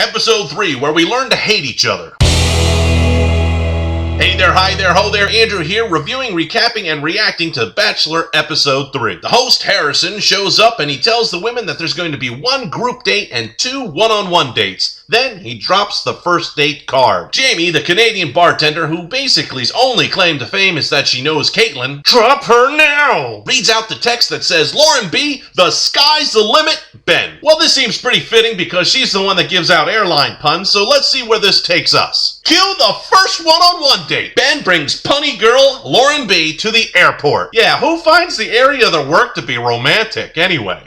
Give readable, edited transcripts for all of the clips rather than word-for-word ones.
Episode 3, where we learn to hate each other. Hey there, hi there, ho there, Andrew here, reviewing, recapping, and reacting to Bachelor Episode 3. The host, Harrison, shows up and he tells the women that there's going to be 1 group date and 2 one-on-one dates. Then he drops the first date card. Jamie, the Canadian bartender, who basically's only claim to fame is that she knows Caitlyn, drop her now, reads out the text that says, Lauren B., the sky's the limit, Ben. Well, this seems pretty fitting because she's the one that gives out airline puns, so let's see where this takes us. Cue the first one-on-one date. Ben brings punny girl Lauren B. to the airport. Yeah, who finds the area of their work to be romantic anyway?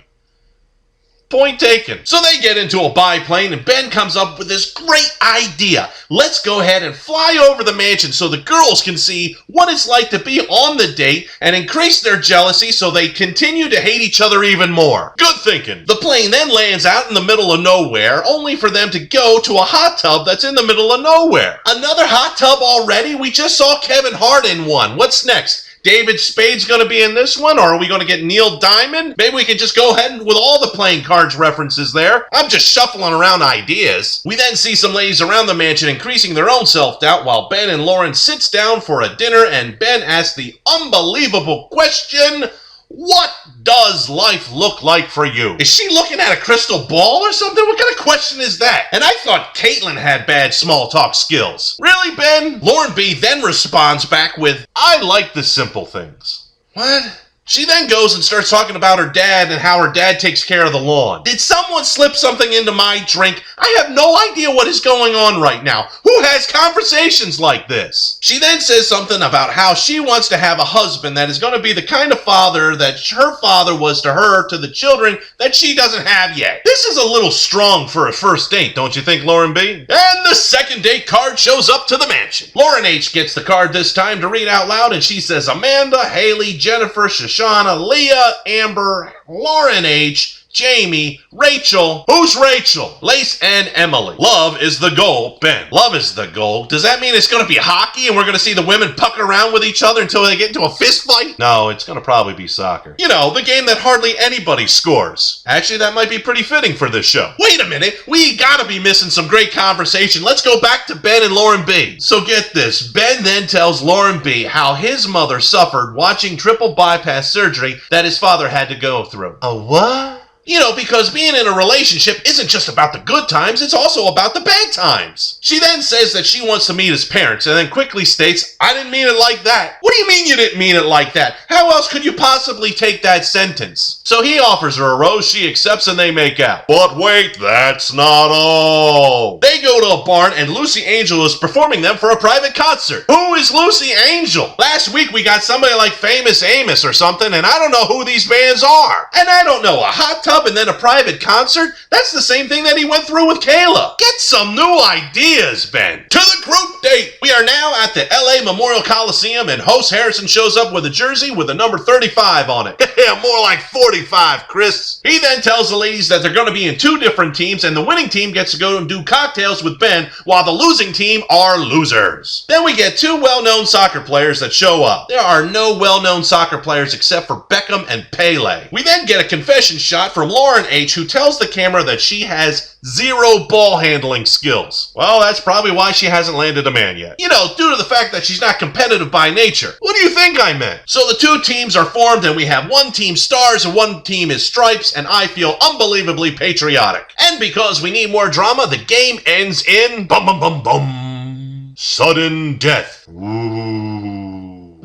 Point taken. So they get into a biplane and Ben comes up with this great idea. Let's go ahead and fly over the mansion so the girls can see what it's like to be on the date and increase their jealousy so they continue to hate each other even more. Good thinking. The plane then lands out in the middle of nowhere, only for them to go to a hot tub that's in the middle of nowhere. Another hot tub already? We just saw Kevin Hart in one. What's next? David Spade's going to be in this one, or are we going to get Neil Diamond? Maybe we can just go ahead with all the playing cards references there. I'm just shuffling around ideas. We then see some ladies around the mansion increasing their own self-doubt while Ben and Lauren sits down for a dinner and Ben asks the unbelievable question, what does life look like for you? Is she looking at a crystal ball or something? What kind of question is that? And I thought Caitlyn had bad small talk skills. Really, Ben? Lauren B. then responds back with, I like the simple things. What? She then goes and starts talking about her dad and how her dad takes care of the lawn. Did someone slip something into my drink? I have no idea what is going on right now. Who has conversations like this? She then says something about how she wants to have a husband that is going to be the kind of father that her father was to her, to the children that she doesn't have yet. This is a little strong for a first date, don't you think, Lauren B? And the second date card shows up to the mansion. Lauren H. gets the card this time to read out loud, and she says, Amanda, Haley, Jennifer, Shoshana, Leah, Amber, Lauren H., Jamie, Rachel. Who's Rachel? Lace and Emily. Love is the goal, Ben. Love is the goal. Does that mean it's going to be hockey and we're going to see the women pucker around with each other until they get into a fist fight? No, it's going to probably be soccer. You know, the game that hardly anybody scores. Actually, that might be pretty fitting for this show. Wait a minute. We gotta be missing some great conversation. Let's go back to Ben and Lauren B. So get this. Ben then tells Lauren B. how his mother suffered watching triple bypass surgery that his father had to go through. A what? You know, because being in a relationship isn't just about the good times, it's also about the bad times. She then says that she wants to meet his parents and then quickly states, I didn't mean it like that. What do you mean you didn't mean it like that? How else could you possibly take that sentence? So he offers her a rose, she accepts, and they make out. But wait, that's not all. They go to a barn and Lucy Angel is performing them for a private concert. Who is Lucy Angel? Last week we got somebody like Famous Amos or something, and I don't know who these bands are. And I don't know, a hot tub and then a private concert? That's the same thing that he went through with Kayla. Get some new ideas, Ben. To the group date. We are now at the LA Memorial Coliseum and host Harrison shows up with a jersey with the number 35 on it. Yeah, more like 45, Chris. He then tells the ladies that they're going to be in 2 different teams and the winning team gets to go and do cocktails with Ben while the losing team are losers. Then we get 2 well-known soccer players that show up. There are no well-known soccer players except for Beckham and Pele. We then get a confession shot from Lauren H., who tells the camera that she has 0 ball handling skills. Well, that's probably why she hasn't landed a man yet. You know, due to the fact that she's not competitive by nature. What do you think I meant? So the 2 teams are formed and we have 1 team stars and 1 team is stripes, and I feel unbelievably patriotic. And because we need more drama, the game ends in bum bum bum bum. Sudden death. Ooh.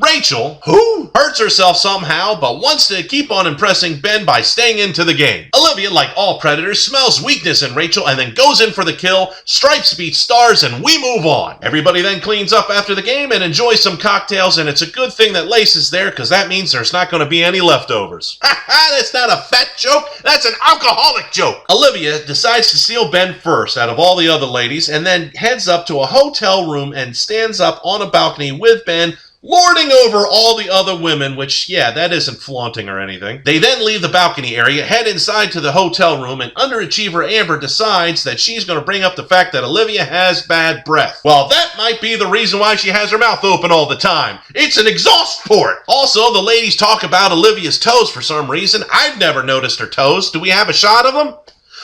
Rachel, who hurts herself somehow but wants to keep on impressing Ben by staying into the game. Olivia, like all predators, smells weakness in Rachel and then goes in for the kill. Stripes beat stars and we move on. Everybody then cleans up after the game and enjoys some cocktails, and it's a good thing that Lace is there because that means there's not going to be any leftovers. Ha ha, that's not a fat joke, that's an alcoholic joke. Olivia decides to steal Ben first out of all the other ladies and then heads up to a hotel room and stands up on a balcony with Ben, lording over all the other women, which, yeah, that isn't flaunting or anything. They then leave the balcony area, head inside to the hotel room, and underachiever Amber decides that she's going to bring up the fact that Olivia has bad breath. Well, that might be the reason why she has her mouth open all the time. It's an exhaust port. Also, the ladies talk about Olivia's toes for some reason. I've never noticed her toes. Do we have a shot of them?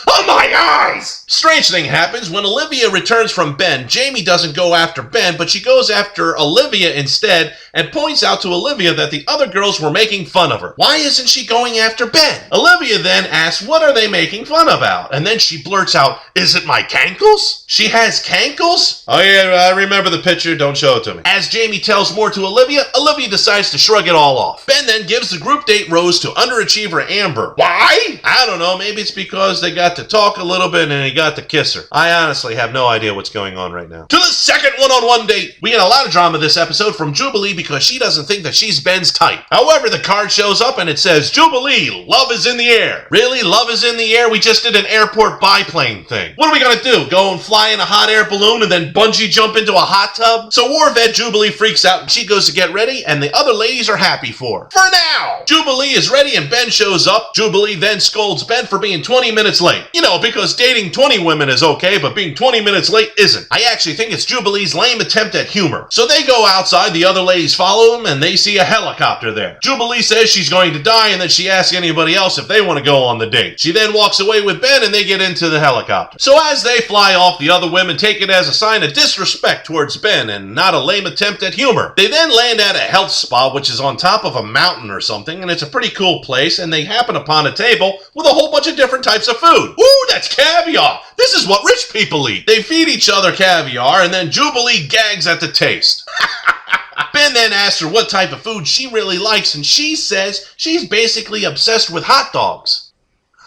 Oh my eyes! Strange thing happens when Olivia returns from Ben. Jamie doesn't go after Ben, but she goes after Olivia instead and points out to Olivia that the other girls were making fun of her. Why isn't she going after Ben? Olivia then asks, what are they making fun about? And then she blurts out, is it my cankles? She has cankles? Oh yeah, I remember the picture, don't show it to me. As Jamie tells more to Olivia, Olivia decides to shrug it all off. Ben then gives the group date rose to underachiever Amber. Why? I don't know, maybe it's because they got to talk a little bit and he got to kiss her. I honestly have no idea what's going on right now. To the second one-on-one date. We get a lot of drama this episode from Jubilee because she doesn't think that she's Ben's type. However, the card shows up and it says, Jubilee, love is in the air. Really? Love is in the air? We just did an airport biplane thing. What are we gonna do? Go and fly in a hot air balloon and then bungee jump into a hot tub? So War Vet Jubilee freaks out and she goes to get ready and the other ladies are happy for her. For now! Jubilee is ready and Ben shows up. Jubilee then scolds Ben for being 20 minutes late. You know, because dating 20 women is okay, but being 20 minutes late isn't. I actually think it's Jubilee's lame attempt at humor. So they go outside, the other ladies follow them, and they see a helicopter there. Jubilee says she's going to die, and then she asks anybody else if they want to go on the date. She then walks away with Ben, and they get into the helicopter. So as they fly off, the other women take it as a sign of disrespect towards Ben, and not a lame attempt at humor. They then land at a health spa, which is on top of a mountain or something, and it's a pretty cool place, and they happen upon a table with a whole bunch of different types of food. Ooh, that's caviar! This is what rich people eat. They feed each other caviar, and then Jubilee gags at the taste. Ben then asks her what type of food she really likes, and she says she's basically obsessed with hot dogs.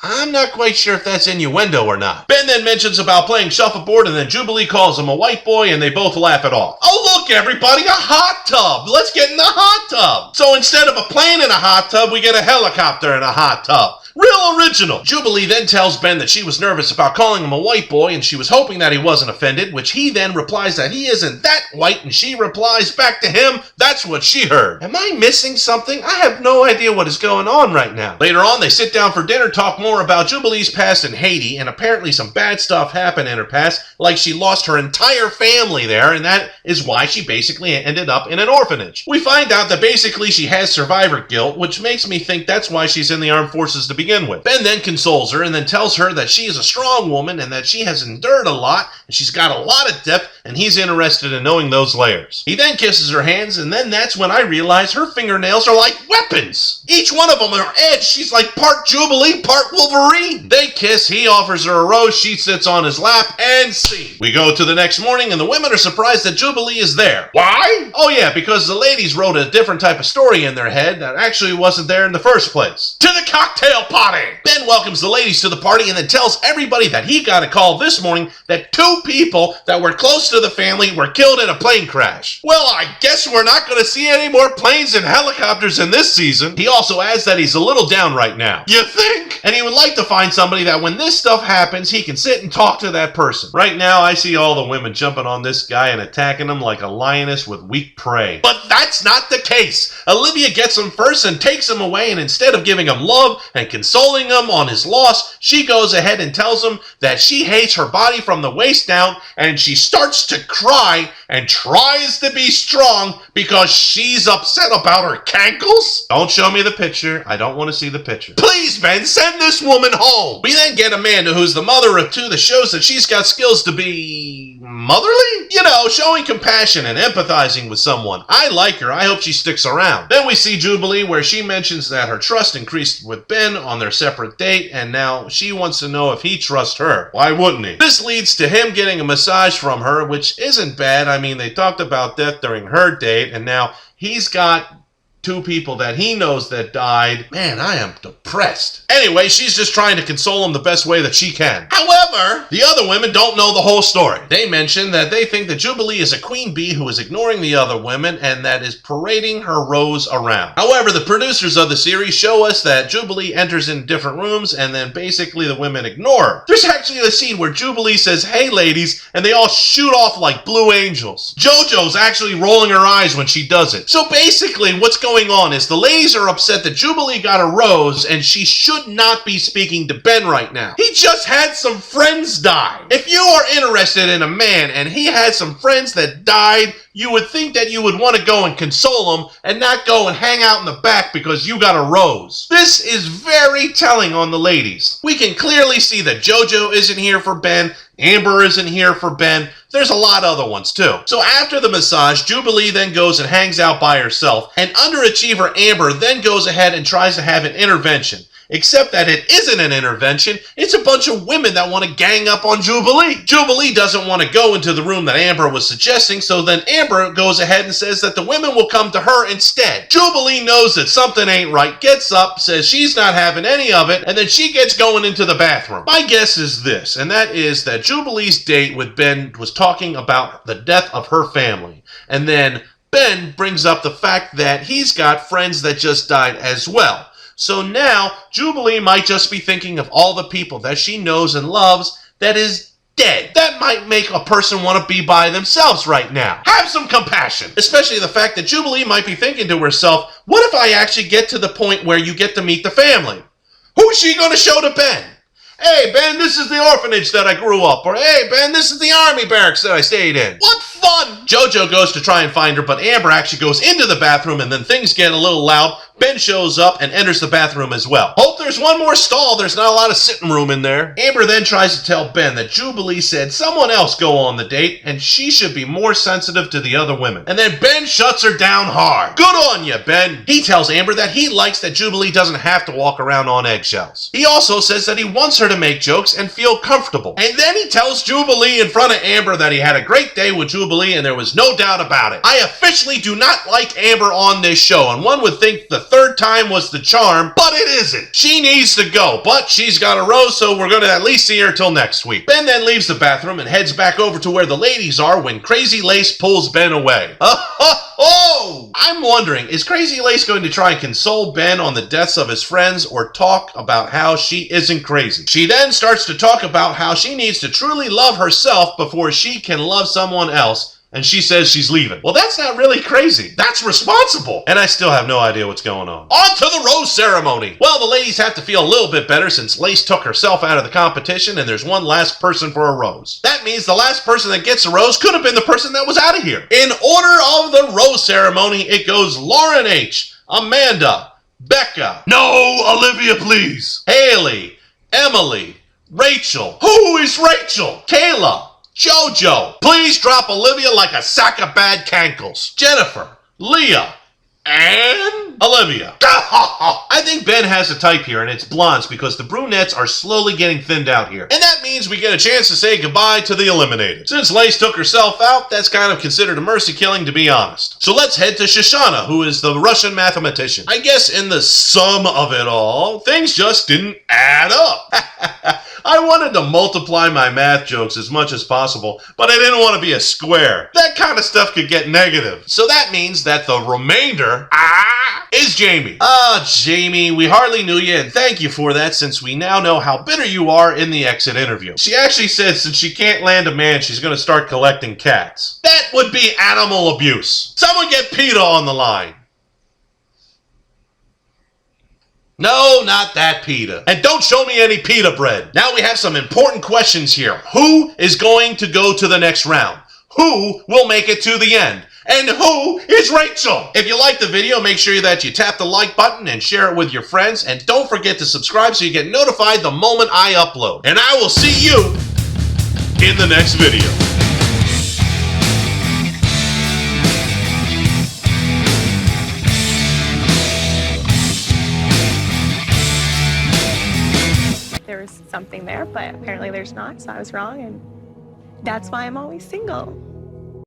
I'm not quite sure if that's innuendo or not. Ben then mentions about playing shuffleboard, and then Jubilee calls him a white boy, and they both laugh it off. Oh, look, everybody, a hot tub. Let's get in the hot tub. So instead of a plane in a hot tub, we get a helicopter in a hot tub. Real original. Jubilee then tells Ben that she was nervous about calling him a white boy and she was hoping that he wasn't offended, which he then replies that he isn't that white, and she replies back to him, that's what she heard. Am I missing something? I have no idea what is going on right now. Later on, they sit down for dinner, talk more about Jubilee's past in Haiti, and apparently some bad stuff happened in her past, like she lost her entire family there, and that is why she basically ended up in an orphanage. We find out that basically she has survivor guilt, which makes me think that's why she's in the armed forces to begin with. Ben then consoles her and then tells her that she is a strong woman and that she has endured a lot and she's got a lot of depth, and he's interested in knowing those layers. He then kisses her hands, and then that's when I realize her fingernails are like weapons. Each one of them are edged. She's like part Jubilee, part Wolverine. They kiss, he offers her a rose, she sits on his lap, and scene. We go to the next morning and the women are surprised that Jubilee is there. Why? Oh yeah, because the ladies wrote a different type of story in their head that actually wasn't there in the first place. To the cocktail party! Ben welcomes the ladies to the party and then tells everybody that he got a call this morning that 2 people that were close to the family were killed in a plane crash. Well, I guess we're not going to see any more planes and helicopters in this season. He also adds that he's a little down right now. You think? And he would like to find somebody that when this stuff happens, he can sit and talk to that person. Right now, I see all the women jumping on this guy and attacking him like a lioness with weak prey. But that's not the case. Olivia gets him first and takes him away, and instead of giving him love and consoling him on his loss, she goes ahead and tells him that she hates her body from the waist down, and she starts to cry and tries to be strong because she's upset about her cankles. Don't show me the picture. I don't want to see the picture. Please, Ben, send this woman home. We then get Amanda, who's the mother of 2 that shows that she's got skills to be motherly? You know, showing compassion and empathizing with someone. I like her. I hope she sticks around. Then we see Jubilee, where she mentions that her trust increased with Ben on their separate date, and now she wants to know if he trusts her. Why wouldn't he? This leads to him getting a massage from her, which isn't bad. I mean, they talked about death during her date, and now he's got 2 people that he knows that died. Man, I am depressed. Anyway, she's just trying to console him the best way that she can. However, the other women don't know the whole story. They mention that they think that Jubilee is a queen bee who is ignoring the other women and that is parading her rose around. However, the producers of the series show us that Jubilee enters in different rooms and then basically the women ignore her. There's actually a scene where Jubilee says, "Hey ladies," and they all shoot off like blue angels. JoJo's actually rolling her eyes when she does it. So basically, what's going going on is the ladies are upset that Jubilee got a rose and she should not be speaking to Ben right now. He just had some friends die. If you are interested in a man and he had some friends that died, you would think that you would want to go and console him and not go and hang out in the back because you got a rose. This is very telling on the ladies. We can clearly see that JoJo isn't here for Ben, Amber isn't here for Ben. There's a lot of other ones too. So after the massage, Jubilee then goes and hangs out by herself, and underachiever Amber then goes ahead and tries to have an intervention. Except that it isn't an intervention, it's a bunch of women that want to gang up on Jubilee. Jubilee doesn't want to go into the room that Amber was suggesting, so then Amber goes ahead and says that the women will come to her instead. Jubilee knows that something ain't right, gets up, says she's not having any of it, and then she gets going into the bathroom. My guess is this, and that is that Jubilee's date with Ben was talking about the death of her family, and then Ben brings up the fact that he's got friends that just died as well. So now, Jubilee might just be thinking of all the people that she knows and loves that is dead. That might make a person want to be by themselves right now. Have some compassion. Especially the fact that Jubilee might be thinking to herself, what if I actually get to the point where you get to meet the family? Who's she going to show to Ben? Hey, Ben, this is the orphanage that I grew up. Or, hey, Ben, this is the army barracks that I stayed in. What fun! JoJo goes to try and find her, but Amber actually goes into the bathroom, and then things get a little loud. Ben shows up and enters the bathroom as well. Hope there's one more stall. There's not a lot of sitting room in there. Amber then tries to tell Ben that Jubilee said someone else go on the date, and she should be more sensitive to the other women. And then Ben shuts her down hard. Good on you, Ben. He tells Amber that he likes that Jubilee doesn't have to walk around on eggshells. He also says that he wants her to make jokes and feel comfortable. And then he tells Jubilee in front of Amber that he had a great day with Jubilee and there was no doubt about it. I officially do not like Amber on this show, and one would think the third time was the charm, but it isn't. She needs to go, but she's got a rose, so we're going to at least see her till next week. Ben then leaves the bathroom and heads back over to where the ladies are when Crazy Lace pulls Ben away. Oh! I'm wondering, is Crazy Lace going to try and console Ben on the deaths of his friends or talk about how she isn't crazy? She then starts to talk about how she needs to truly love herself before she can love someone else. And she says she's leaving. Well, that's not really crazy. That's responsible. And I still have no idea what's going on. On to the rose ceremony. Well, the ladies have to feel a little bit better since Lace took herself out of the competition and there's one last person for a rose. That means the last person that gets a rose could have been the person that was out of here. In order of the rose ceremony, it goes Lauren H., Amanda, Becca. No, Olivia, please. Haley, Emily, Rachel. Who is Rachel? Kayla. JoJo. Please drop Olivia like a sack of bad cankles. Jennifer, Leah, and Olivia. I think Ben has a type here, and it's blondes because the brunettes are slowly getting thinned out here. And that means we get a chance to say goodbye to the eliminated. Since Lace took herself out, that's kind of considered a mercy killing, to be honest. So let's head to Shoshana, who is the Russian mathematician. I guess in the sum of it all, things just didn't add up. I wanted to multiply my math jokes as much as possible, but I didn't want to be a square. That kind of stuff could get negative. So that means that the remainder is Jamie. Jamie, we hardly knew you, and thank you for that, since we now know how bitter you are in the exit interview. She actually said since she can't land a man, she's going to start collecting cats. That would be animal abuse. Someone get PETA on the line. No, not that PETA. And don't show me any pita bread. Now we have some important questions here. Who is going to go to the next round? Who will make it to the end? And who is Rachel? If you like the video, make sure that you tap the like button and share it with your friends. And don't forget to subscribe so you get notified the moment I upload. And I will see you in the next video. There was something there, but apparently there's not, so I was wrong, and that's why I'm always single.